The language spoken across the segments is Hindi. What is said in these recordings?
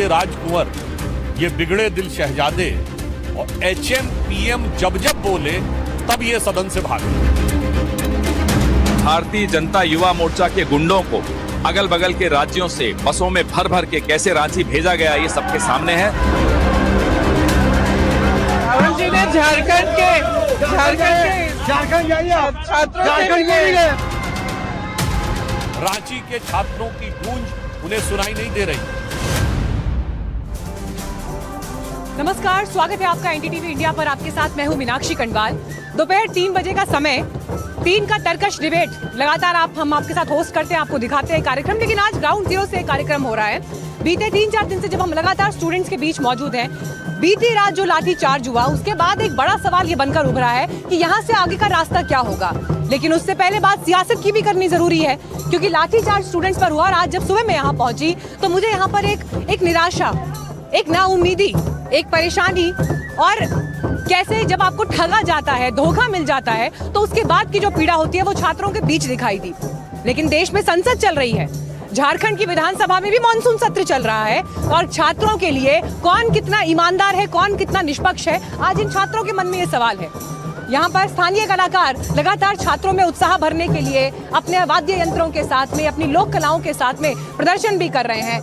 ये राजकुंवर, ये बिगड़े दिल शहजादे और HM PM जब जब बोले तब ये सदन से भागे। भारतीय जनता युवा मोर्चा के गुंडों को अगल बगल के राज्यों से बसों में भर भर के कैसे रांची भेजा गया, ये सबके सामने है। राहुल जी ने झारखंड रांची के छात्रों की गूंज उन्हें सुनाई नहीं दे रही। नमस्कार, स्वागत है आपका NDTV इंडिया पर। आपके साथ मैं हूं मीनाक्षी कण्डवाल। दोपहर 3 बजे का समय, 3 का तर्कश डिबेट लगातार हम आपके साथ होस्ट करते हैं, आपको दिखाते हैं कार्यक्रम। लेकिन आज ग्राउंड जीरो से कार्यक्रम हो रहा है। बीते 3-4 दिन से जब हम लगातार स्टूडेंट्स के बीच मौजूद हैं, बीती रात जो लाठी चार्ज हुआ उसके बाद एक बड़ा सवाल ये बनकर उभरा है कि यहाँ से आगे का रास्ता क्या होगा। लेकिन उससे पहले बात सियासत की भी करनी जरूरी है, क्योंकि लाठी चार्ज स्टूडेंट्स पर हुआ और आज जब सुबह मैं यहाँ पहुंची तो मुझे यहाँ पर एक निराशा, एक नाउम्मीदी, एक परेशानी और कैसे जब आपको ठगा जाता है, धोखा मिल जाता है तो उसके बाद की जो पीड़ा होती है वो छात्रों के बीच दिखाई दी। लेकिन देश में संसद चल रही है, झारखंड की विधानसभा में भी मॉनसून सत्र चल रहा है और छात्रों के लिए कौन कितना ईमानदार है, कौन कितना निष्पक्ष है, आज इन छात्रों के मन में ये सवाल है। यहाँ पर स्थानीय कलाकार लगातार छात्रों में उत्साह भरने के लिए अपने वाद्य यंत्रों के साथ में, अपनी लोक कलाओं के साथ में प्रदर्शन भी कर रहे हैं।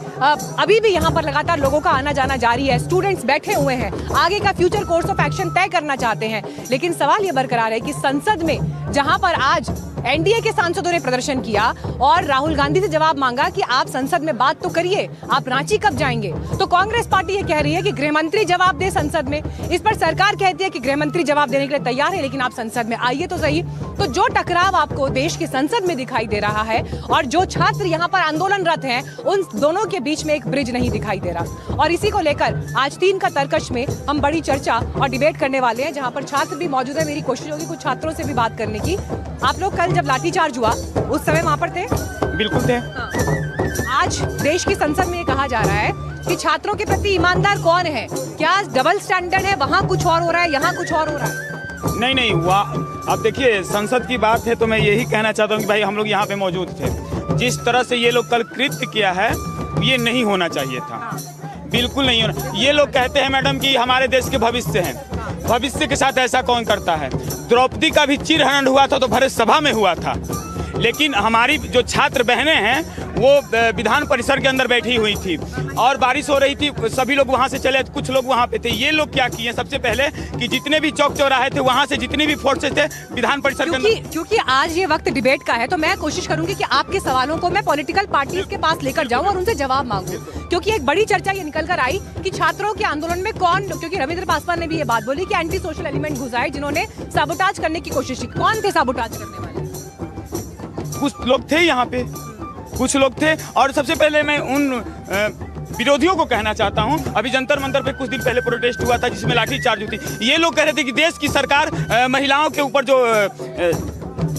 अभी भी यहाँ पर लगातार लोगों का आना जाना जारी है। स्टूडेंट्स बैठे हुए हैं, आगे का फ्यूचर कोर्स ऑफ एक्शन तय करना चाहते हैं। लेकिन सवाल ये बरकरार है कि संसद में जहाँ पर आज NDA के सांसदों ने प्रदर्शन किया और राहुल गांधी से जवाब मांगा कि आप संसद में बात तो करिए, आप रांची कब जाएंगे, तो कांग्रेस पार्टी ये कह रही है कि गृहमंत्री जवाब दे संसद में। इस पर सरकार कहती है कि गृहमंत्री जवाब देने के लिए तैयार है, लेकिन आप संसद में आइए तो सही। तो जो टकराव आपको देश की संसद में दिखाई दे रहा है और जो छात्र यहाँ पर आंदोलनरत हैं, उन दोनों के बीच में एक ब्रिज नहीं दिखाई दे रहा। और इसी को लेकर आज 3 का तर्कश में हम बड़ी चर्चा और डिबेट करने वाले हैं, जहाँ पर छात्र भी मौजूद है। मेरी कोशिश होगी कुछ छात्रों से भी बात करने की। आप लोग कल जब लाठीचार्ज हुआ उस समय वहाँ पर थे? बिल्कुल थे। आज देश की संसद में ये कहा जा रहा है कि छात्रों के प्रति ईमानदार कौन है? क्या डबल स्टैंडर्ड है? वहाँ कुछ और हो रहा है, यहाँ कुछ और हो रहा है। नहीं हुआ। अब देखिए, संसद की बात है तो मैं यही कहना चाहता हूँ कि भाई हम लोग यहाँ पे मौजूद थे। जिस तरह से ये लोग कल कृत्य किया है, ये नहीं होना चाहिए था, बिल्कुल नहीं होना। ये लोग कहते हैं मैडम कि हमारे देश के भविष्य हैं, भविष्य के साथ ऐसा कौन करता है? द्रौपदी का भी चिरहरण हुआ था तो भरे सभा में हुआ था, लेकिन हमारी जो छात्र बहनें हैं वो विधान परिसर के अंदर बैठी हुई थी और बारिश हो रही थी, सभी लोग वहां से चले, कुछ लोग वहां पे थे। ये लोग क्या किए सबसे पहले कि जितने भी चौक चौराहे थे वहां से जितनी भी फोर्सेस थे विधान परिसर के अंदर। क्योंकि आज ये वक्त डिबेट का है तो मैं कोशिश करूंगी कि आपके सवालों को मैं पॉलिटिकल पार्टीज के पास लेकर जाऊं और उनसे जवाब मांगूं, क्योंकि एक बड़ी चर्चा ये निकल कर आई कि छात्रों के आंदोलन में कौन, क्योंकि रविंद्र पासवान ने भी ये बात बोली कि एंटी सोशल एलिमेंट घुस आए जिन्होंने साबोटाज करने की कोशिश की। कौन थे साबोटाज करने वाले? कुछ लोग थे यहाँ पे, कुछ लोग थे। और सबसे पहले मैं उन विरोधियों को कहना चाहता हूं, अभी जंतर मंतर पे कुछ दिन पहले प्रोटेस्ट हुआ था जिसमें लाठीचार्ज हुई थी। ये लोग कह रहे थे कि देश की सरकार महिलाओं के ऊपर जो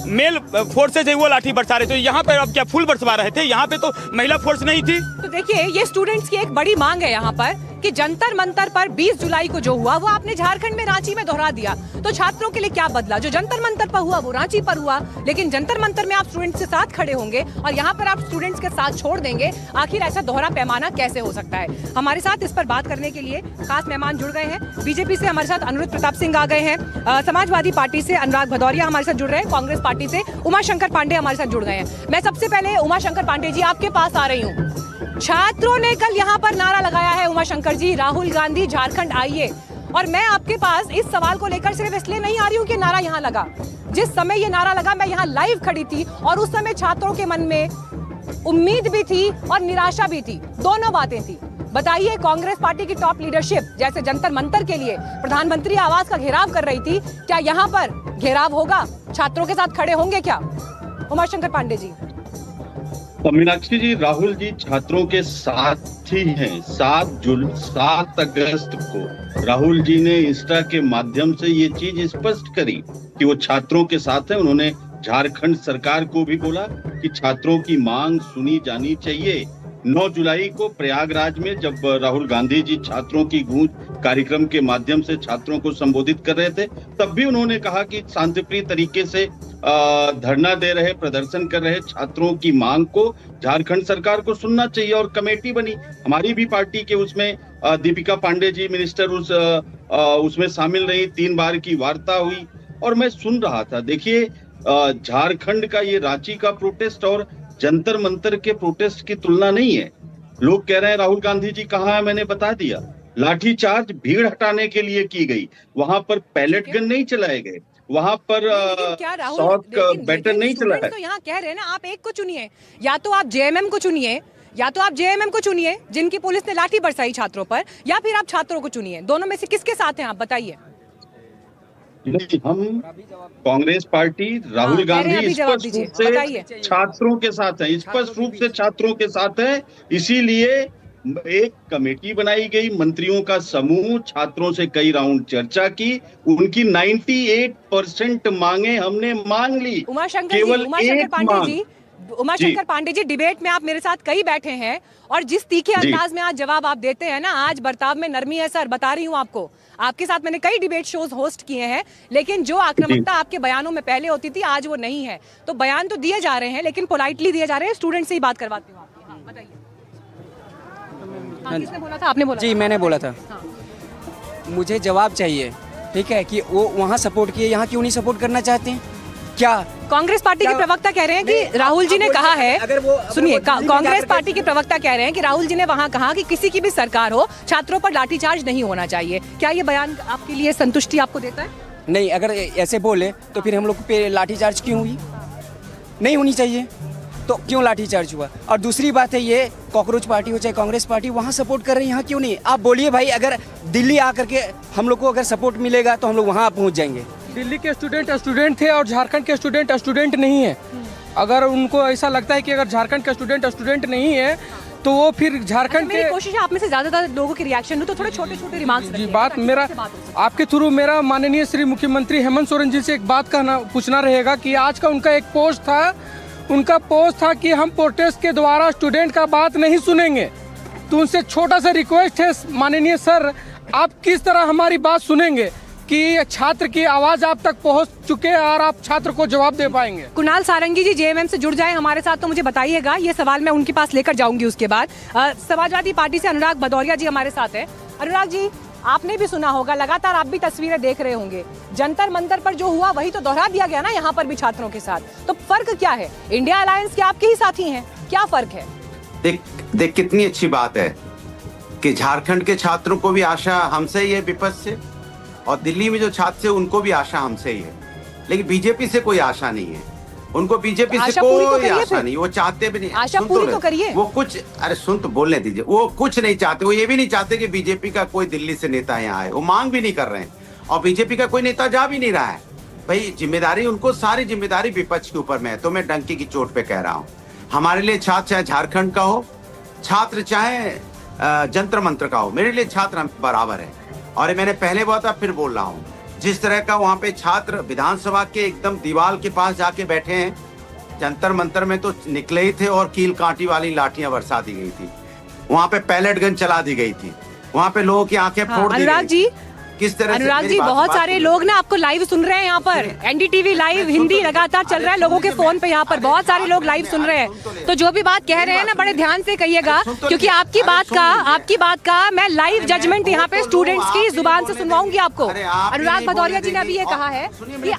मेल फोर्सेज है वो लाठी बरसा रहे थे। यहाँ पे अब क्या फूल बरसवा रहे थे? यहाँ पे तो महिला फोर्स नहीं थी। तो देखिए, ये स्टूडेंट्स की एक बड़ी मांग है यहाँ पर कि जंतर मंतर पर 20 जुलाई को जो हुआ वो आपने झारखंड में, रांची में दोहरा दिया। तो छात्रों के लिए क्या बदला? जो जंतर मंतर पर हुआ वो रांची पर हुआ, लेकिन जंतर मंतर में आप स्टूडेंट्स के साथ खड़े होंगे और यहाँ पर आप स्टूडेंट्स के साथ छोड़ देंगे। आखिर ऐसा दोहरा पैमाना कैसे हो सकता है? हमारे साथ इस पर बात करने के लिए खास मेहमान जुड़ गए हैं। बीजेपी से हमारे साथ अनुरुद्ध प्रताप सिंह आ गए हैं, समाजवादी पार्टी से अनुराग भदौरिया हमारे साथ जुड़ रहे हैं, कांग्रेस पार्टी से उमाशंकर पांडे हमारे साथ जुड़ गए हैं। मैं सबसे पहले उमाशंकर पांडे जी आपके पास आ रही हूँ। छात्रों ने कल यहाँ पर नारा लगाया है, उमाशंकर जी, राहुल गांधी झारखंड आइए। और मैं आपके पास इस सवाल को लेकर सिर्फ इसलिए नहीं आ रही हूँ कि नारा यहाँ लगा। जिस समय ये नारा लगा मैं यहाँ लाइव खड़ी थी और उस समय छात्रों के मन में उम्मीद भी थी और निराशा भी थी, दोनों बातें थी। बताइए, कांग्रेस पार्टी की टॉप लीडरशिप जैसे जंतर मंतर के लिए प्रधानमंत्री आवास का घेराव कर रही थी, क्या यहाँ पर घेराव होगा? छात्रों के साथ खड़े होंगे क्या? उमाशंकर पांडे जी। मीनाक्षी जी, राहुल जी छात्रों के साथ ही हैं। 7 अगस्त को राहुल जी ने इंस्टा के माध्यम से ये चीज स्पष्ट करी कि वो छात्रों के साथ है। उन्होंने झारखंड सरकार को भी बोला कि छात्रों की मांग सुनी जानी चाहिए। 9 जुलाई को प्रयागराज में जब राहुल गांधी जी छात्रों की गूंज कार्यक्रम के माध्यम से छात्रों को संबोधित कर रहे थे, तब भी उन्होंने कहा कि शांतिप्रिय तरीके से धरना दे रहे, प्रदर्शन कर रहे छात्रों की मांग को झारखंड सरकार को सुनना चाहिए और कमेटी बनी। हमारी भी पार्टी के उसमें दीपिका पांडे जी मिनिस्टर उसमें शामिल रही, 3 बार की वार्ता हुई और मैं सुन रहा था। देखिए झारखंड का ये रांची का प्रोटेस्ट और जंतर मंतर के प्रोटेस्ट की तुलना नहीं है। लोग कह रहे हैं राहुल गांधी जी कहाँ है, मैंने बता दिया। लाठीचार्ज भीड़ हटाने के लिए की गई, वहां पर पैलेट गन नहीं चलाए गए, वहां पर शॉट बैटर नहीं चलाया। तो यहाँ कह रहे हैं ना, आप एक को चुनिए, या तो आप जेएमएम को चुनिए, या तो आप जेएमएम को चुनिए जिनकी पुलिस ने लाठी बरसाई छात्रों पर, या फिर आप छात्रों को चुनिए। दोनों में से किसके साथ हैं आप बताइए। हम कांग्रेस पार्टी राहुल गांधी स्पष्ट रूप से छात्रों के साथ है, स्पष्ट रूप से छात्रों के साथ है। इसीलिए एक कमेटी बनाई गई, मंत्रियों का समूह, छात्रों से कई राउंड चर्चा की, उनकी 98% मांगे हमने मांग ली। उमाशंकर पांडे जी, डिबेट में आप मेरे साथ कई बैठे हैं और जिस तीखे अंदाज में आज जवाब आप देते हैं ना, आज बर्ताव में नरमी है सर, बता रही हूँ आपको। आपके साथ मैंने कई डिबेट शोज होस्ट किए हैं, लेकिन जो आक्रामकता आपके बयानों में पहले होती थी आज वो नहीं है। तो बयान तो दिए जा रहे हैं लेकिन पोलाइटली दिए जा रहे हैं। स्टूडेंट से ही बात करवाती हूँ आपकी। हाँ, बताइए। किसने बोला था? आपने बोला? जी मैंने बोला था। हाँ। मुझे जवाब चाहिए, ठीक है, कि वो वहाँ सपोर्ट किए, यहाँ क्यों नहीं सपोर्ट करना चाहते हैं? क्या कांग्रेस पार्टी के प्रवक्ता कह रहे हैं कि राहुल जी ने कहा है, सुनिए, कांग्रेस पार्टी के प्रवक्ता कह रहे हैं कि राहुल जी ने वहां कहा कि किसी की भी सरकार हो, छात्रों पर लाठीचार्ज नहीं होना चाहिए। क्या ये बयान आपके लिए संतुष्टि आपको देता है? नहीं, अगर ऐसे बोले तो फिर हम लोग पे लाठीचार्ज क्यों हुई? नहीं होनी चाहिए, तो क्यों लाठीचार्ज हुआ? और दूसरी बात है, ये कॉकरोच पार्टी हो चाहे कांग्रेस पार्टी, वहाँ सपोर्ट कर रहे हैं, यहाँ क्यों नहीं? आप बोलिए भाई, अगर दिल्ली आकर के हम लोग को अगर सपोर्ट मिलेगा तो हम लोग वहाँ पहुँच जाएंगे। दिल्ली के स्टूडेंट थे और झारखंड के स्टूडेंट नहीं है। अगर उनको ऐसा लगता है कि अगर झारखंड का स्टूडेंट नहीं है तो वो फिर झारखंड के कोशिश है आप में से ज्यादा लोगों की रिएक्शन हो, तो थोड़े छोटे रिमार्क्स जी। बात मेरा आपके थ्रू मेरा माननीय श्री मुख्यमंत्री हेमंत सोरेन जी से एक बात पूछना रहेगा कि आज का उनका एक पोस्ट था कि हम प्रोटेस्ट के द्वारा स्टूडेंट का बात नहीं सुनेंगे। तो उनसे छोटा सा रिक्वेस्ट है माननीय सर, आप किस तरह हमारी बात सुनेंगे कि छात्र की आवाज आप तक पहुंच चुके हैं और आप छात्र को जवाब दे पाएंगे? कुणाल सारंगी जी जेएमएम से जुड़ जाए हमारे साथ, तो मुझे बताइएगा। ये सवाल मैं उनके पास लेकर जाऊंगी उसके बाद। समाजवादी पार्टी से अनुराग भदौरिया जी हमारे साथ है। अनुराग जी, आपने भी सुना होगा, लगातार आप भी तस्वीरें देख रहे होंगे, जंतर मंतर पर जो हुआ वही तो दोहरा दिया गया ना यहाँ पर भी छात्रों के साथ। तो फर्क क्या है? इंडिया अलायंस के आपके ही साथी हैं, क्या फर्क है? देख कितनी अच्छी बात है कि झारखंड के छात्रों को भी आशा हमसे ही है विपक्ष से, और दिल्ली में जो छात्र है उनको भी आशा हमसे ही है, लेकिन बीजेपी से कोई आशा नहीं है। उनको बीजेपी से कोई आशा नहीं, वो चाहते भी नहीं। आशा पूरी तो करिए। वो कुछ, अरे सुन तो बोलने दीजिए, वो कुछ नहीं चाहते। वो ये भी नहीं चाहते कि बीजेपी का कोई दिल्ली से नेता यहाँ आए, वो मांग भी नहीं कर रहे हैं, और बीजेपी का कोई नेता जा भी नहीं रहा है। भाई जिम्मेदारी उनको, सारी जिम्मेदारी विपक्ष के ऊपर में है। तो मैं डंकी की चोट पे कह रहा हूँ, हमारे लिए छात्र चाहे झारखंड का हो, छात्र चाहे जंतर मंत्र का हो, मेरे लिए छात्र बराबर है। और मैंने पहले बोला था, फिर बोल रहा हूँ, जिस तरह का वहाँ पे छात्र विधानसभा के एकदम दीवार के पास जाके बैठे हैं, जंतर मंतर में तो निकले ही थे और कील कांटी वाली लाठियां बरसा दी गई थी, वहाँ पे पैलेट गन चला दी गई थी, वहाँ पे लोगों की आंखें फोड़ दी गई थी। किस तरह से? अनुराग जी, बहुत सारे लोग ना आपको लाइव सुन रहे हैं यहाँ पर। एनडीटीवी लाइव हिंदी लगातार चल रहा है लोगों के फोन पे, यहाँ पर बहुत सारे लोग लाइव सुन रहे हैं। तो जो भी बात कह रहे हैं ना, बड़े ध्यान से कहिएगा, क्योंकि आपकी बात का मैं लाइव जजमेंट यहाँ पे स्टूडेंट्स की जुबान से सुनवाऊंगी आपको। अनुराग भदौरिया जी ने अभी ये कहा है कि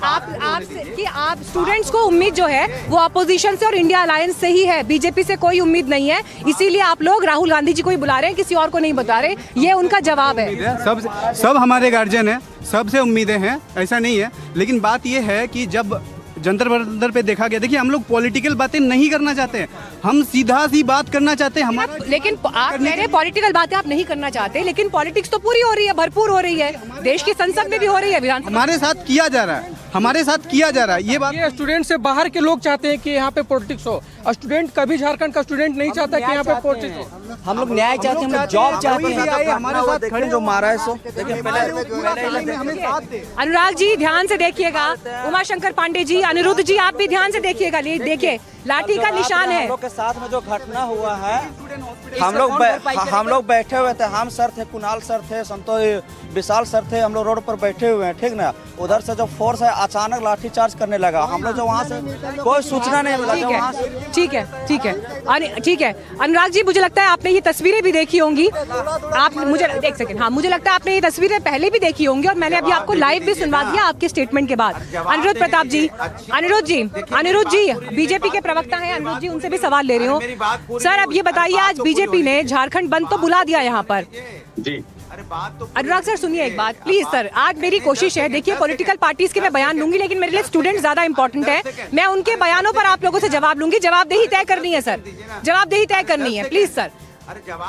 आप स्टूडेंट्स को उम्मीद जो है वो अपोजिशन से और इंडिया अलायंस से ही है, बीजेपी से कोई उम्मीद नहीं है। इसीलिए आप लोग राहुल गांधी जी को ही बुला रहे हैं, किसी और को नहीं बता रहे। ये उनका जवाब है। सब हमारे गार्जियन है, सबसे उम्मीदें हैं, ऐसा नहीं है। लेकिन बात यह है कि जब जंतर मंतर पे देखा गया, देखिए हम लोग पॉलिटिकल बातें नहीं करना चाहते हैं, हम सीधा सी बात करना चाहते हैं। हमारा लेकिन आप मेरे पॉलिटिकल बातें आप नहीं करना चाहते, लेकिन पॉलिटिक्स तो पूरी हो रही है, भरपूर हो रही है, देश की संसद में भी हो रही है, विधानसभा हमारे साथ किया जा रहा है, हमारे साथ किया जा रहा है। ये बात स्टूडेंट से बाहर के लोग चाहते हैं कि यहाँ पे पॉलिटिक्स हो, और स्टूडेंट कभी झारखंड का स्टूडेंट नहीं चाहता कि यहाँ पे पॉलिटिक्स हो। हम लोग न्याय चाहते हैं, हम लोग जॉब चाहते हैं। हमारे साथ खड़े जो मारा है सो अनुराग जी ध्यान से देखिएगा, उमाशंकर पांडे जी, अनिरुद्ध जी आप भी ध्यान से देखिएगा। देखिए लाठी का निशान है। के साथ में जो घटना हुआ है हम लोग बैठे हुए थे, हम सर थे, कुणाल सर थे, संतोष विशाल सर थे, हम लोग रोड पर बैठे हुए हैं, ठीक ना। उधर से जो फोर्स है अचानक लाठीचार्ज करने लगा, हम लोग जो वहाँ से कोई सूचना नहीं मिला, जो वहाँ से ठीक है अनुराग जी, मुझे लगता है आपने ये तस्वीरें भी देखी होंगी। आप मुझे एक सेकंड, हाँ, मुझे लगता है आपने ये तस्वीरें पहले भी देखी होंगी और मैंने अभी आपको लाइव भी सुनवा दिया आपके स्टेटमेंट के बाद। अनिरुद्ध प्रताप जी, अनिरुद्ध जी बीजेपी के प्रवक्ता हैं, अनिरुद्ध जी उनसे भी सवाल ले रही हूँ। सर अब ये बताइए, आज बीजेपी ने झारखंड बंद तो बुला दिया यहाँ पर जी। अनुराग सर सुनिए एक बात प्लीज सर, आज मेरी कोशिश है, देखिए पॉलिटिकल पार्टीज के मैं बयान लूंगी लेकिन मेरे लिए स्टूडेंट ज्यादा इंपॉर्टेंट है, मैं उनके बयानों पर आप लोगों से जवाब लूंगी, जवाबदेही तय करनी है सर, जवाबदेही तय करनी है प्लीज सर।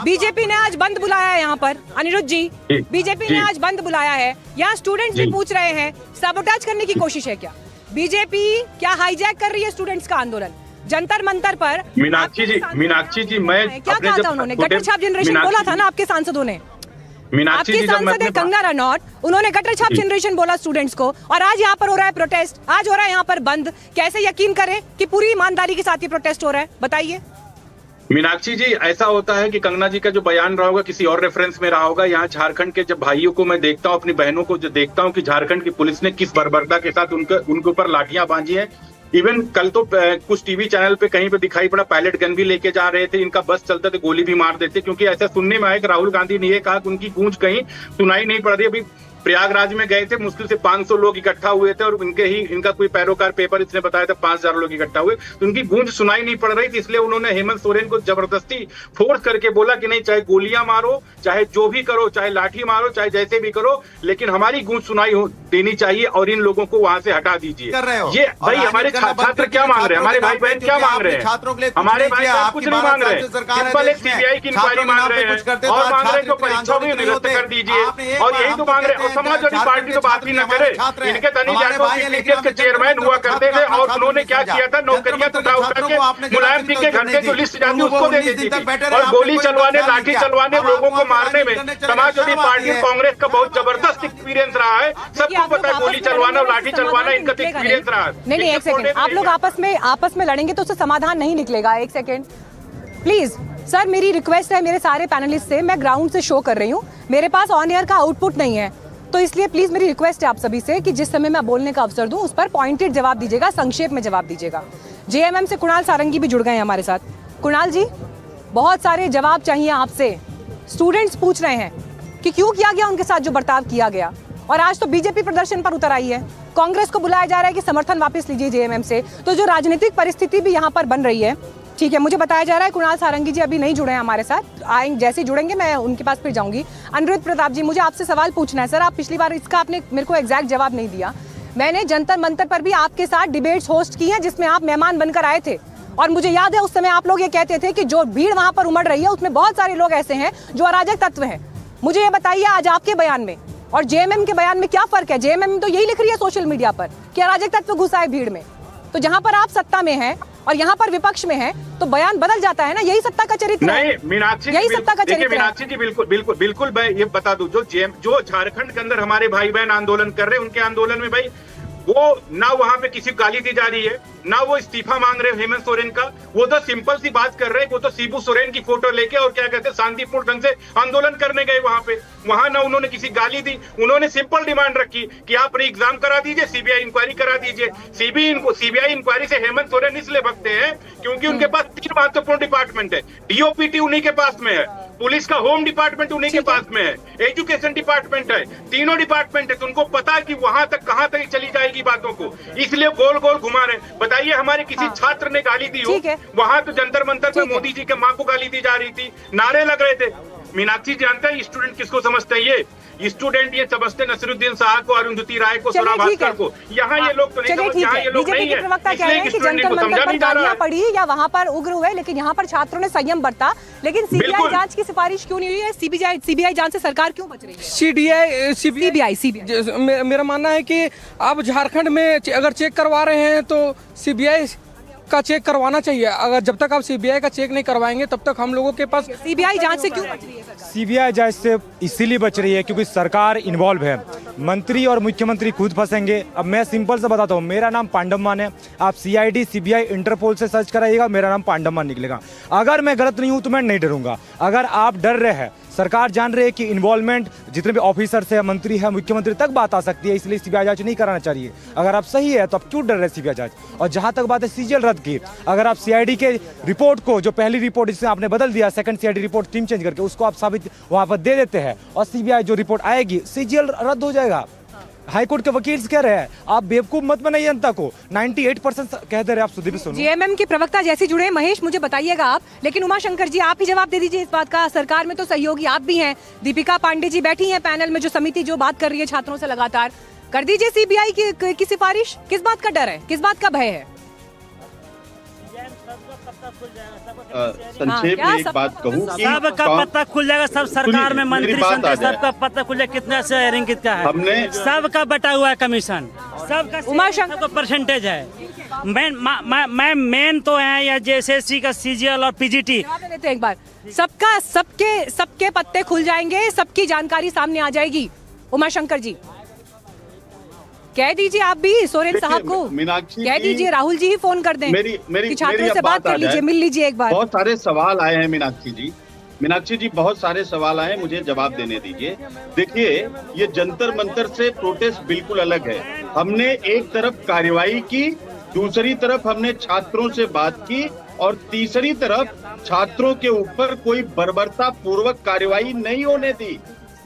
बीजेपी ने आज बंद बुलाया है यहाँ पर, अनिरुद्ध जी बीजेपी ने आज बंद बुलाया है, यहाँ स्टूडेंट्स भी पूछ रहे हैं साबोटाज करने की कोशिश है क्या? बीजेपी क्या हाईजैक कर रही है स्टूडेंट्स का आंदोलन? जंतर मंतर पर मीनाक्षी जी मैं क्या कहा था उन्होंने? गटर छाप जनरेशन बोला था ना आपके सांसदों ने, मीनाक्षी आपके सांसद है कंगना रनौत, उन्होंने गटर छाप जनरेशन बोला स्टूडेंट्स को, और आज यहाँ पर हो रहा है प्रोटेस्ट, आज हो रहा है यहाँ पर बंद। कैसे यकीन करें कि पूरी ईमानदारी के साथ ये प्रोटेस्ट हो रहा है, बताइए। मीनाक्षी जी, ऐसा होता है कि कंगना जी का जो बयान रहा होगा किसी और रेफरेंस में रहा होगा। यहाँ झारखंड के जब भाइयों को मैं देखता हूँ, अपनी बहनों को जो देखता हूँ कि झारखंड की पुलिस ने किस बर्बरता के साथ उनके ऊपर लाठियां बांधी हैं। इवन कल तो कुछ टीवी चैनल पे कहीं पे दिखाई पड़ा पायलट गन भी लेके जा रहे थे, इनका बस चलता तो गोली भी मार देते, क्योंकि ऐसा सुनने में आया कि राहुल गांधी ने ये कहा कि उनकी गूंज कहीं सुनाई नहीं पड़ रही। अभी प्रयागराज में गए थे, मुश्किल से 500 लोग इकट्ठा हुए थे और इनका कोई पैरोकार पेपर इसने बताया था 5000 लोग इकट्ठा हुए, तो उनकी गूंज सुनाई नहीं पड़ रही थी। इसलिए उन्होंने हेमंत सोरेन को जबरदस्ती फोर्स करके बोला कि नहीं, चाहे गोलियां मारो, चाहे जो भी करो, चाहे लाठी मारो, चाहे जैसे भी करो, लेकिन हमारी गूंज सुनाई देनी चाहिए और इन लोगों को वहां से हटा दीजिए। ये भाई हमारे छात्र क्या मांग रहे हैं, हमारे भाई बहन क्या मांग रहे हैं? हमारे भाई बहन कुछ नहीं मांग रहे हैं, सिंपल एक सीबीआई की इंक्वायरी मांग रहे हैं और मांग रहे हैं कि परीक्षा भी निरस्त कर दीजिए, और यही तो मांग रहे हैं। और समाजवादी पार्टी तो बात भी न करे, इनके तनी जाटो टीटीएस के चेयरमैन हुआ करते थे और उन्होंने क्या किया था, नौकरियां उठा के मुलायम सिंह के घर से जो लिस्ट जाती उसको दे देती थी, और गोली चलवाने, लाठी चलवाने, लोगों को मारने में समाजवादी पार्टी कांग्रेस का बहुत जबरदस्त एक्सपीरियंस रहा है। सबको पता है गोली चलवाना और लाठी चलवाना इनका एक्सपीरियंस रहा है। नहीं, एक सेकंड, आप लोग आपस में लड़ेंगे तो उससे समाधान नहीं निकलेगा। एक सेकंड प्लीज सर, मेरी रिक्वेस्ट है मेरे सारे पैनलिस्ट से, मैं ग्राउंड से शो कर रही हूँ, मेरे पास ऑन एयर का आउटपुट नहीं है, तो इसलिए प्लीज मेरी रिक्वेस्ट है आप सभी से कि जिस समय मैं बोलने का अवसर दूं उस पर पॉइंटेड जवाब दीजिएगा, संक्षेप में जवाब दीजिएगा। जेएमएम से कुणाल सारंगी भी जुड़ गए हैं हमारे साथ। कुणाल जी, बहुत सारे जवाब चाहिए आपसे। स्टूडेंट्स पूछ रहे हैं कि क्यों किया गया उनके साथ जो बर्ताव किया गया, और आज तो बीजेपी प्रदर्शन पर उतर आई है, कांग्रेस को बुलाया जा रहा है कि समर्थन वापस लीजिए जेएमएम से। तो जो राजनीतिक परिस्थिति भी यहाँ पर बन रही है, ठीक है, मुझे बताया जा रहा है कुणाल सारंगी जी अभी नहीं जुड़े हैं हमारे साथ, आएंगे, जैसे जुड़ेंगे मैं उनके पास फिर जाऊंगी। अनिरुद्ध प्रताप जी, मुझे आपसे सवाल पूछना है सर, आप पिछली बार इसका आपने मेरे को एग्जैक्ट जवाब नहीं दिया। मैंने जंतर मंतर पर भी आपके साथ डिबेट्स होस्ट की हैं जिसमें आप मेहमान बनकर आए थे, और मुझे याद है उस समय आप लोग ये कहते थे कि जो भीड़ वहां पर उमड़ रही है उसमें बहुत सारे लोग ऐसे हैं जो अराजक तत्व हैं। मुझे ये बताइए आज आपके बयान में और जेएमएम के बयान में क्या फर्क है? जेएमएम तो यही लिख रही है सोशल मीडिया पर कि अराजक तत्व घुसा है भीड़ में, तो जहां पर आप सत्ता में हैं और यहाँ पर विपक्ष में है तो बयान बदल जाता है ना, यही सत्ता का चरित्र है। नहीं मीनाक्षी, यही सत्ता का चरित्र है। मीनाक्षी जी बिल्कुल मैं ये बता दूं, जो झारखंड के अंदर हमारे भाई बहन आंदोलन कर रहे हैं, उनके आंदोलन में भाई वो ना वहां पे किसी गाली दी जा रही है, ना वो इस्तीफा मांग रहे हैं हेमंत सोरेन का, वो तो सिंपल सी बात कर रहे हैं, वो तो शिबू सोरेन की फोटो लेके और क्या कहते हैं शांतिपूर्ण ढंग से आंदोलन करने गए वहां पे। वहां ना उन्होंने किसी गाली दी, उन्होंने सिंपल डिमांड रखी कि आप री एग्जाम करा दीजिए, सीबीआई इंक्वायरी करा दीजिए। सीबीआई इंक्वायरी से हेमंत सोरेन इसलिए भगते हैं क्योंकि उनके पास 3 महत्वपूर्ण डिपार्टमेंट है, डीओपीटी उन्हीं के पास में है, पुलिस का होम डिपार्टमेंट उन्हीं के पास में है, एजुकेशन डिपार्टमेंट है, तीनों डिपार्टमेंट है, तो उनको पता है कि वहां तक कहां तक चली जाएगी बातों को, इसलिए गोल गोल घुमा रहे। बताइए हमारे किसी छात्र ने गाली दी हो? वहां तो जंतर मंतर पे मोदी जी के मां को गाली दी जा रही थी, नारे लग रहे थे। मीनाक्षी जानते हैं स्टूडेंट किसको समझते हैं? ये स्टूडेंट ये समझते नसीरुद्दीन शाह को, अरुंधति राय को, सोना भास्कर को। यहाँ ये लोग तो नहीं समझते, यहाँ ये लोग नहीं है, इसलिए स्टूडेंट को समझा नहीं जा रहा है। पड़ी या वहाँ पर उग्र हुए, लेकिन यहाँ पर छात्रों ने संयम बरता। लेकिन सीबीआई जांच की सिफारिश क्यों नहीं हुई है? सीबीआई जांच से सरकार क्यों बच रही है? सीबीआई मेरा मानना है कि आप झारखंड में अगर चेक करवा रहे हैं तो सीबीआई का चेक करवाना चाहिए। अगर जब तक आप सीबीआई का चेक नहीं करवाएंगे तब तक हम लोगों के पास सीबीआई जांच से क्यों बच रही है सरकार? सीबीआई जांच से इसीलिए बच रही है क्योंकि सरकार इन्वॉल्व है, मंत्री और मुख्यमंत्री खुद फंसेंगे। अब मैं सिंपल से बताता हूँ, मेरा नाम पांडमान है, आप सीआईडी सीबीआई इंटरपोल से सर्च कराइएगा, मेरा नाम पांडमान निकलेगा। अगर मैं गलत नहीं हूँ तो मैं नहीं डरूंगा। अगर आप डर रहे हैं, सरकार जान रही है कि इन्वॉल्वमेंट जितने भी ऑफिसर्स है, मंत्री है, मुख्यमंत्री तक बात आ सकती है, इसलिए सीबीआई जांच नहीं कराना चाहिए। अगर आप सही है तो आप क्यों डर रहे हैं सीबीआई जांच? और जहां तक बात है सीजीएल रद्द की, अगर आप सीआईडी के रिपोर्ट को, जो पहली रिपोर्ट जिससे आपने बदल दिया, second CID report team change करके, उसको आप साबित वहां पर दे देते हैं और सीबीआई जो रिपोर्ट आएगी सीजीएल रद्द हो जाएगा। हाईकोर्ट के वकील कह रहे हैं, आप बेवकूफ मत बनाइए जनता को। 98% कह दे रहे आप, सुदीप सुनो। जीएमएम के प्रवक्ता जैसे जुड़े महेश, मुझे बताइएगा आप, लेकिन उमाशंकर जी आप ही जवाब दे दीजिए इस बात का। सरकार में तो सहयोगी आप भी हैं, दीपिका पांडे जी बैठी हैं पैनल में, जो समिति जो बात कर रही है छात्रों से लगातार, कर दीजिए सीबीआई की सिफारिश। किस बात का डर है, किस बात का भय है? संक्षेप में एक बात कहूँ, सबका पत्ता खुल जाएगा, सब सरकार में मंत्री सबका पत्ता खुल जाएगा, कितना शेयरिंग कितना है, हमने सबका बटा हुआ है कमीशन, सबका परसेंटेज है। मेन तो है या जेएसएससी का सीजीएल और पीजीटी। एक बार सबके पत्ते खुल जाएंगे, सबकी जानकारी सामने आ जाएगी। उमाशंकर जी कह दीजिए आप भी सोरेन साहब को, कह दीजिए राहुल जी ही फोन कर दें, मेरी छात्रों से बात कर लीजिए, मिल लीजिए एक बार। बहुत सारे सवाल आए हैं मीनाक्षी जी, बहुत सारे सवाल आए, मुझे जवाब देने दीजिए। देखिए, ये जंतर मंतर से प्रोटेस्ट बिल्कुल अलग है। हमने एक तरफ कार्रवाई की, दूसरी तरफ हमने छात्रों से बात की, और तीसरी तरफ छात्रों के ऊपर कोई बर्बरता पूर्वक कार्रवाई नहीं होने दी।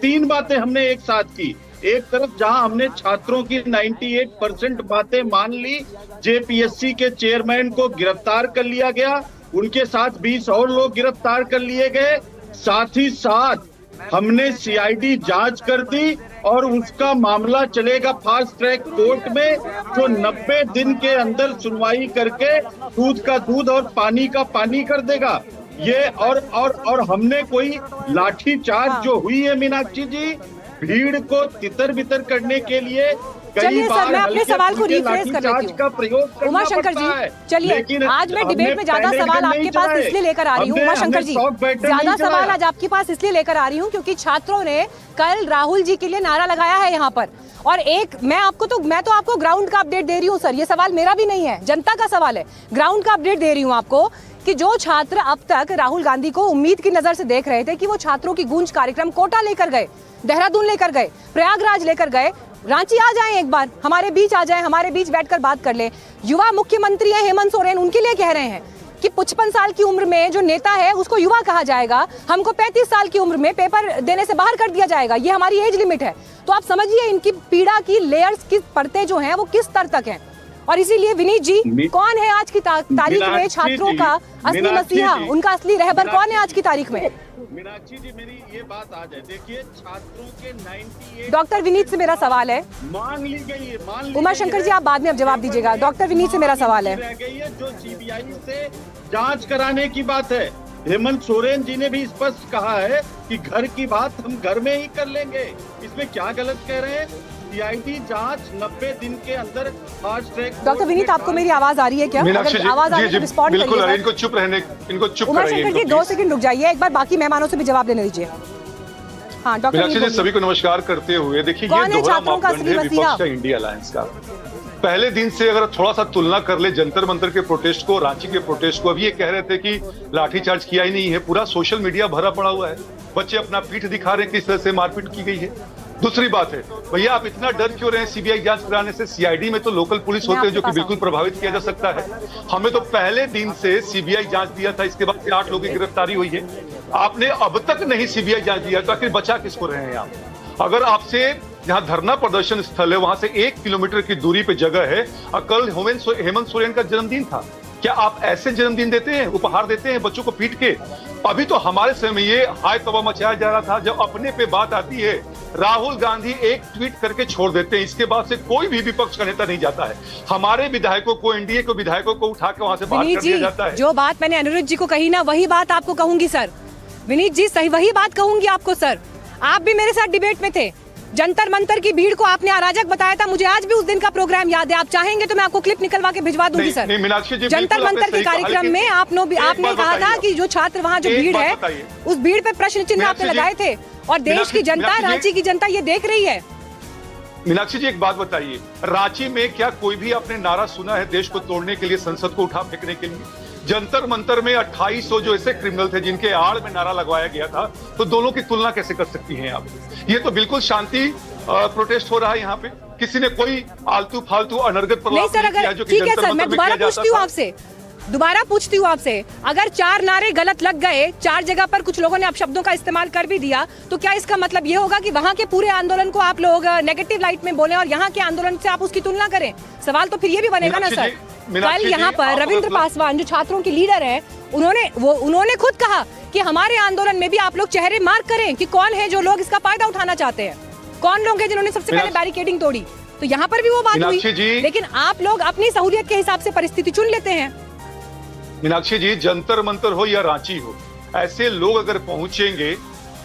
3 बातें हमने एक साथ की। एक तरफ जहां हमने छात्रों की 98% बातें मान ली, जेपीएससी के चेयरमैन को गिरफ्तार कर लिया गया, उनके साथ 20 और लोग गिरफ्तार कर लिए गए। साथ ही साथ हमने सीआईडी जांच कर दी और उसका मामला चलेगा फास्ट ट्रैक कोर्ट में, जो 90 दिन के अंदर सुनवाई करके दूध का दूध और पानी का पानी कर देगा। ये और हमने कोई लाठीचार्ज जो हुई है मीनाक्षी जी, भीड़ को तितर बितर करने के लिए चलिए सर, मैं अपने सवाल को रिफ्रेश कर लेती हूँ। उमाशंकर जी चलिए, आज मैं डिबेट में ज्यादा सवाल आपके पास इसलिए लेकर आ रही हूँ उमाशंकर जी, ज्यादा सवाल आज आपके पास इसलिए लेकर आ रही हूँ क्योंकि छात्रों ने कल राहुल जी के लिए नारा लगाया है यहाँ पर। और एक मैं तो आपको ग्राउंड का अपडेट दे रही हूँ सर, ये सवाल मेरा भी नहीं है, जनता का सवाल है। ग्राउंड का अपडेट दे रही हूँ आपको कि जो छात्र अब तक राहुल गांधी को उम्मीद की नजर से देख रहे थे कि वो छात्रों की गूंज कार्यक्रम कोटा लेकर गए, देहरादून लेकर गए, प्रयागराज लेकर गए, रांची आ जाएं, एक बार हमारे बीच आ जाएं, हमारे बीच बैठकर बात कर ले। युवा मुख्यमंत्री है हेमंत सोरेन, उनके लिए कह रहे हैं कि 55 साल की उम्र में जो नेता है उसको युवा कहा जाएगा, हमको 35 साल की उम्र में पेपर देने से बाहर कर दिया जाएगा, ये हमारी एज लिमिट है। तो आप समझिए इनकी पीड़ा की लेयर्स की परतें जो हैं वो किस स्तर तक हैं। और इसीलिए विनीत जी, कौन है आज की तारीख में छात्रों का असली मसीहा, उनका असली रहबर कौन है आज की तारीख में? मीनाक्षी जी, मेरी ये बात आ जाए, देखिए छात्रों के 98 डॉक्टर विनीत से मेरा सवाल है, मांग ली गई है, उमाशंकर जी आप बाद में अब जवाब दीजिएगा। डॉक्टर विनीत से मेरा सवाल है, जो सीबीआई से जांच कराने की बात है। हेमंत सोरेन जी ने भी स्पष्ट कहा है कि घर की बात हम घर में ही कर लेंगे, इसमें क्या गलत कह रहे हैं? सीआईडी जांच 90 दिन के अंदर फास्ट ट्रैक। डॉक्टर विनीत, आपको मेरी आवाज आ रही है क्या? अगर आवाज आ रही है तो रिस्पॉन्ड करिए। बिल्कुल, इनको चुप रहने, इनको चुप कराइए। उमाशंकर जी 2 सेकंड रुक जाइए, एक बार बाकी मेहमानों से भी जवाब देने दीजिए। हाँ डॉक्टर मीनाक्षी जी, सभी को नमस्कार करते हुए, देखिए ये दोहरा मापदंड है विपक्ष का इंडिया अलायंस का। पहले दिन से अगर थोड़ा सा तुलना कर ले जंतर मंतर के प्रोटेस्ट को, रांची के प्रोटेस्ट को, अभी ये कह रहे थे कि लाठीचार्ज किया ही नहीं है, पूरा सोशल मीडिया भरा पड़ा हुआ है, बच्चे अपना पीठ दिखा रहे हैं किस तरह से मारपीट की गई है। दूसरी बात है, भैया आप इतना डर क्यों रहे हैं सीबीआई जांच कराने से? सीआईडी में तो लोकल पुलिस होते हैं जो कि बिल्कुल प्रभावित किया जा सकता है। हमें तो पहले दिन से सीबीआई जांच दिया था, इसके बाद 8 लोगों की गिरफ्तारी हुई है। आपने अब तक नहीं सीबीआई जांच दिया, तो आखिर बचा किसको रहे हैं आप? अगर आपसे जहां धरना प्रदर्शन स्थल है वहां से 1 किलोमीटर की दूरी पे जगह है, और कल हेमंत सोरेन का जन्मदिन था, क्या आप ऐसे जन्मदिन देते हैं, उपहार देते हैं बच्चों को पीट के? अभी तो हमारे समय में ये हाय तबाह मचाया जा रहा था, जब अपने पे बात आती है राहुल गांधी एक ट्वीट करके छोड़ देते हैं, इसके बाद से कोई भी विपक्ष का नेता नहीं जाता है। हमारे विधायकों को, एनडीए के विधायकों को उठा के वहां से बाहर कर दिया जाता है। जो बात मैंने अनिरुद्ध जी को कही ना, वही बात आपको कहूंगी सर। विनीत जी, सही वही बात कहूंगी आपको सर। आप भी मेरे साथ डिबेट में थे, जंतर मंतर की भीड़ को आपने अराजक बताया था। मुझे आज भी उस दिन का प्रोग्राम याद है। आप चाहेंगे तो मैं आपको क्लिप निकलवा के भिजवा दूंगी सर। नहीं मीनाक्षी जी, जंतर मंतर के कार्यक्रम में आपने कहा था कि जो छात्र वहाँ जो भीड़ है उस भीड़ पे प्रश्न चिन्ह आपने लगाए थे, और देश की जनता, रांची की जनता ये देख रही है। मीनाक्षी जी एक बात बताइए, रांची में क्या कोई भी आपने नारा सुना है देश को तोड़ने के लिए, संसद को उठा फेंकने के लिए? जंतर मंतर में 2800 जो ऐसे क्रिमिनल थे जिनके आड़ में नारा लगवाया गया था, तो दोनों की तुलना कैसे कर सकती हैं आप? ये तो बिल्कुल शांति प्रोटेस्ट हो रहा है यहाँ पे, किसी ने कोई आलतू फालतू अनर्गत प्रलाप नहीं किया जो कि ठीक है जंतर सर, मैं मंतर में दोबारा किया पूछती हूँ आपसे, अगर 4 नारे गलत लग गए, 4 जगह पर कुछ लोगों ने अपशब्दों का इस्तेमाल कर भी दिया, तो क्या इसका मतलब ये होगा कि वहाँ के पूरे आंदोलन को आप लोग नेगेटिव लाइट में बोले और यहाँ के आंदोलन से आप उसकी तुलना करें? सवाल तो फिर ये भी बनेगा ना सर। कल यहाँ पर रविंद्र पासवान जो छात्रों के लीडर हैं, उन्होंने खुद कहा कि हमारे आंदोलन में भी आप लोग चेहरे मार्क करें कि कौन है जो लोग इसका फायदा उठाना चाहते हैं, कौन लोग हैं जिन्होंने सबसे पहले बैरिकेडिंग तोड़ी। तो यहाँ पर भी वो बात हुई, लेकिन आप लोग अपनी सहूलियत के हिसाब से परिस्थिति चुन लेते हैं। मीनाक्षी जी, जंतर मंतर हो या रांची हो, ऐसे लोग अगर पहुंचेंगे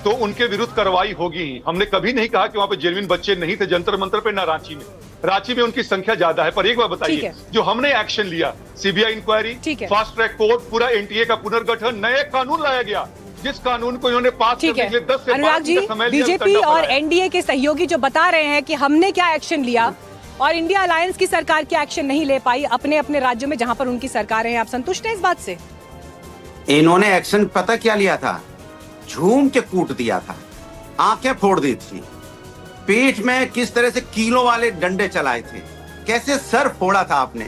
तो उनके विरुद्ध कार्रवाई होगी ही। हमने कभी नहीं कहा कि वहाँ पे जेन्युइन बच्चे नहीं थे जंतर मंतर पे, ना रांची में। रांची में उनकी संख्या ज्यादा है। पर एक बात बताइए, जो हमने एक्शन लिया, CBI inquiry, fast track court, पूरा एनटीए का पुनर्गठन, नए कानून लाया गया, जिस कानून को इन्होंने पास करने के लिए 10 से 12 दिन का समय लिया। बीजेपी और एनडीए के सहयोगी जो बता रहे हैं कि हमने क्या एक्शन लिया और इंडिया अलायंस की सरकार क्या एक्शन नहीं ले पाई अपने अपने राज्यों में जहां पर उनकी सरकारें हैं, आप संतुष्ट हैं इस बात से? इन्होंने एक्शन पता क्या लिया था? झूम के कूट दिया था, आंखें फोड़ दी थी, पीठ में किस तरह से कीलों वाले डंडे चलाए थे, कैसे सर फोड़ा था आपने,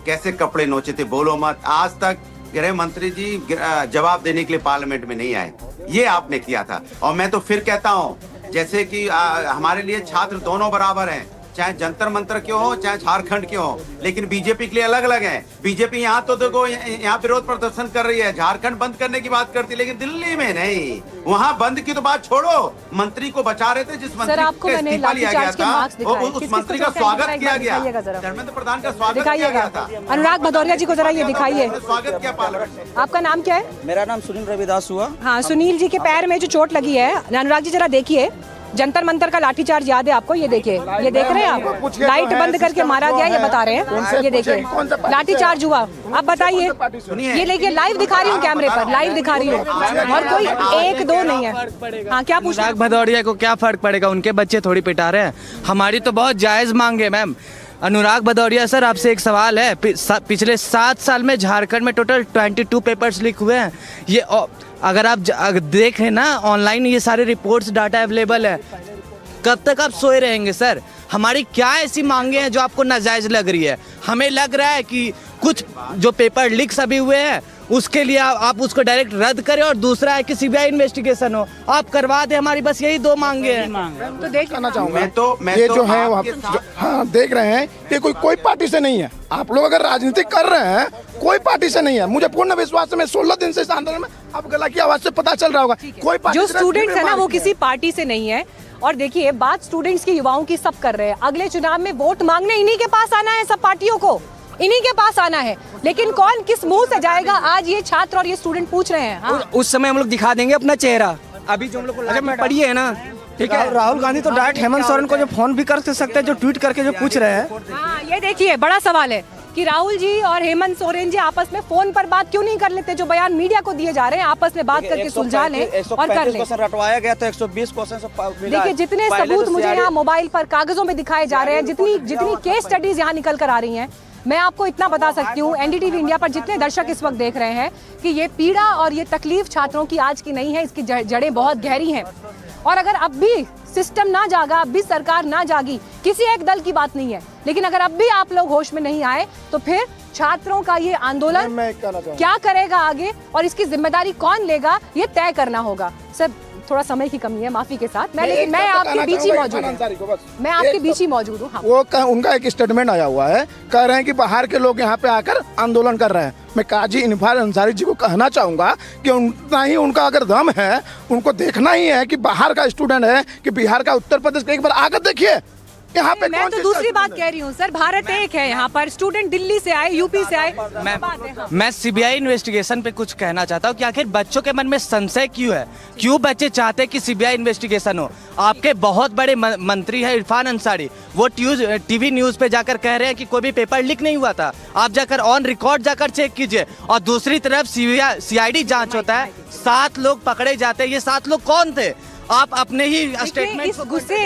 कैसे कपड़े नोचे थे। बोलो मत, आज तक गृह मंत्री जी जवाब देने के लिए पार्लियामेंट में नहीं आए, ये आपने किया था। और मैं तो फिर कहता हूं, जैसे कि हमारे लिए छात्र दोनों बराबर हैं, चाहे जंतर मंतर क्यों हो, चाहे झारखंड क्यों हो, लेकिन बीजेपी के लिए अलग अलग है। बीजेपी यहाँ तो देखो, यहाँ विरोध प्रदर्शन कर रही है, झारखंड बंद करने की बात करती है, लेकिन दिल्ली में नहीं। वहाँ बंद की तो बात छोड़ो, मंत्री को बचा रहे थे, जिस मंत्री का इस्तीफा लिया गया था उस मंत्री का स्वागत किया गया, धर्मेंद्र प्रधान का स्वागत किया गया था। अनुराग भदौरिया जी को जरा ये दिखाइए, स्वागत किया पार्लियामेंट। आपका नाम क्या है? मेरा नाम सुनील रविदास हुआ। हाँ, सुनील जी के पैर में जो चोट लगी है, अनुराग जी जरा देखिए, जंतर मंतर का लाठीचार्ज याद है आपको? ये देखिए, ये देख रहे हैं आप, लाइट बंद करके मारा गया, ये बता रहे हैं। ये देखिए लाठीचार्ज हुआ। अब बताइए, ये देखिए लाइव दिखा रही हूँ, कैमरे पर लाइव दिखा रही हूँ, और कोई 1-2 नहीं है। हाँ, क्या पूछ रहे हैं? भदौरिया को क्या फर्क पड़ेगा, उनके बच्चे थोड़ी पिटा रहे हैं। हमारी तो बहुत जायज मांग है मैम। अनुराग भदौरिया सर, आपसे एक सवाल है, पिछले 7 साल में झारखंड में टोटल 22 पेपर्स लीक हुए हैं। ये अगर आप देखें ना ऑनलाइन, ये सारे रिपोर्ट्स डाटा अवेलेबल है। कब तक आप सोए रहेंगे सर? हमारी क्या ऐसी मांगे हैं जो आपको नाजायज लग रही है? हमें लग रहा है कि कुछ जो पेपर लीक्स अभी हुए हैं उसके लिए आप उसको डायरेक्ट रद्द करें, और दूसरा है कि सीबीआई इन्वेस्टिगेशन हो, आप करवा दें। हमारी बस यही 2 मांगे हैं। तो देखना चाहूंगा ये जो है हाँ देख रहे हैं, ये कोई पार्टी से नहीं है। आप लोग अगर राजनीति कर रहे हैं, कोई पार्टी से नहीं है। मुझे पूर्ण विश्वास है, मैं 16 दिन से इस आंदोलन में, आप गला की आवाज से पता चल रहा होगा, कोई पार्टी जो स्टूडेंट्स है ना वो किसी पार्टी से नहीं है। और देखिए, बात स्टूडेंट्स की, युवाओं की सब कर रहे हैं। अगले चुनाव में वोट मांगने इन्हीं के पास आना है, सब पार्टियों को इन्हीं के पास आना है, लेकिन कौन किस मुंह से जाएगा, आज ये छात्र और ये स्टूडेंट पूछ रहे हैं। हाँ। उस समय हम लोग दिखा देंगे अपना चेहरा। अभी जो हम लोग पढ़िए है ना, ठीक है, राहुल गांधी तो डायरेक्ट हेमंत सोरेन को जो फोन भी कर सकते हैं, जो ट्वीट करके जो पूछ रहे हैं। हाँ, ये देखिए बड़ा सवाल है कि राहुल जी और हेमंत सोरेन जी आपस में फोन पर बात क्यों नहीं कर लेते? जो बयान मीडिया को दिए जा रहे हैं, आपस में बात करके सुलझा लें और कर लें। रटवाया गया तो 120 क्वेश्चन। देखिए, जितने सबूत मुझे यहाँ मोबाइल पर कागजों में दिखाए जा रहे हैं, जितनी केस स्टडीज यहाँ निकल कर आ रही हैं, मैं आपको इतना बता सकती हूँ, एनडीटीवी इंडिया पर जितने दर्शक इस वक्त देख रहे हैं, कि ये पीड़ा और ये तकलीफ छात्रों की आज की नहीं है, इसकी जड़ें बहुत गहरी हैं। और अगर अब भी सिस्टम ना जागा, अब भी सरकार ना जागी, किसी एक दल की बात नहीं है, लेकिन अगर अब भी आप लोग होश में नहीं आए, तो फिर छात्रों का ये आंदोलन क्या करेगा आगे और इसकी जिम्मेदारी कौन लेगा, ये तय करना होगा। सर, थोड़ा समय की कमी है, माफी के साथ, लेकिन मैं आपके बीच ही मौजूद हूँ, मैं आपके बीच ही मौजूद हूँ। वो उनका एक स्टेटमेंट आया हुआ है, कह रहे हैं कि बाहर के लोग यहाँ पे आकर आंदोलन कर रहे हैं। मैं काजी इनफार अंसारी जी को कहना चाहूंगा कि उतना ही उनका अगर दम है, उनको देखना ही है कि बाहर का स्टूडेंट है कि बिहार का, उत्तर प्रदेश का, एक बार आकर देखिए, यहाँ पे मैं तो दूसरी बात कह रही हूँ सर, भारत एक है, यहाँ पर स्टूडेंट दिल्ली से आए, यूपी से आए। मैं सीबीआई इन्वेस्टिगेशन पे कुछ कहना चाहता हूँ कि आखिर बच्चों के मन में संशय क्यों है, क्यों बच्चे चाहते हैं कि सीबीआई इन्वेस्टिगेशन हो। आपके बहुत बड़े मंत्री है इरफान अंसारी, वो टीवी न्यूज पे जाकर कह रहे हैं कि कोई भी पेपर लीक नहीं हुआ था। आप जाकर ऑन रिकॉर्ड जाकर चेक कीजिए। और दूसरी तरफ सीआईडी जांच होता है, 7 लोग पकड़े जाते हैं। ये 7 लोग कौन थे? आप अपने ही स्टेटमेंट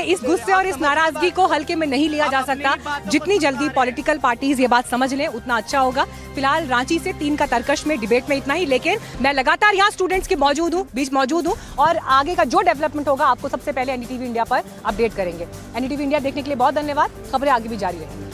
इस गुस्से और इस नाराजगी को हल्के में नहीं लिया जा सकता। जितनी जल्दी पॉलिटिकल पार्टीज ये बात समझ लें उतना अच्छा होगा। फिलहाल रांची से 3 का तर्कश में डिबेट में इतना ही, लेकिन मैं लगातार यहाँ स्टूडेंट्स के बीच मौजूद हूँ और आगे का जो डेवलपमेंट होगा आपको सबसे पहले एनडीटीवी इंडिया पर अपडेट करेंगे। एनडीटीवी इंडिया देखने के लिए बहुत धन्यवाद। खबरें आगे भी जारी रहेंगी।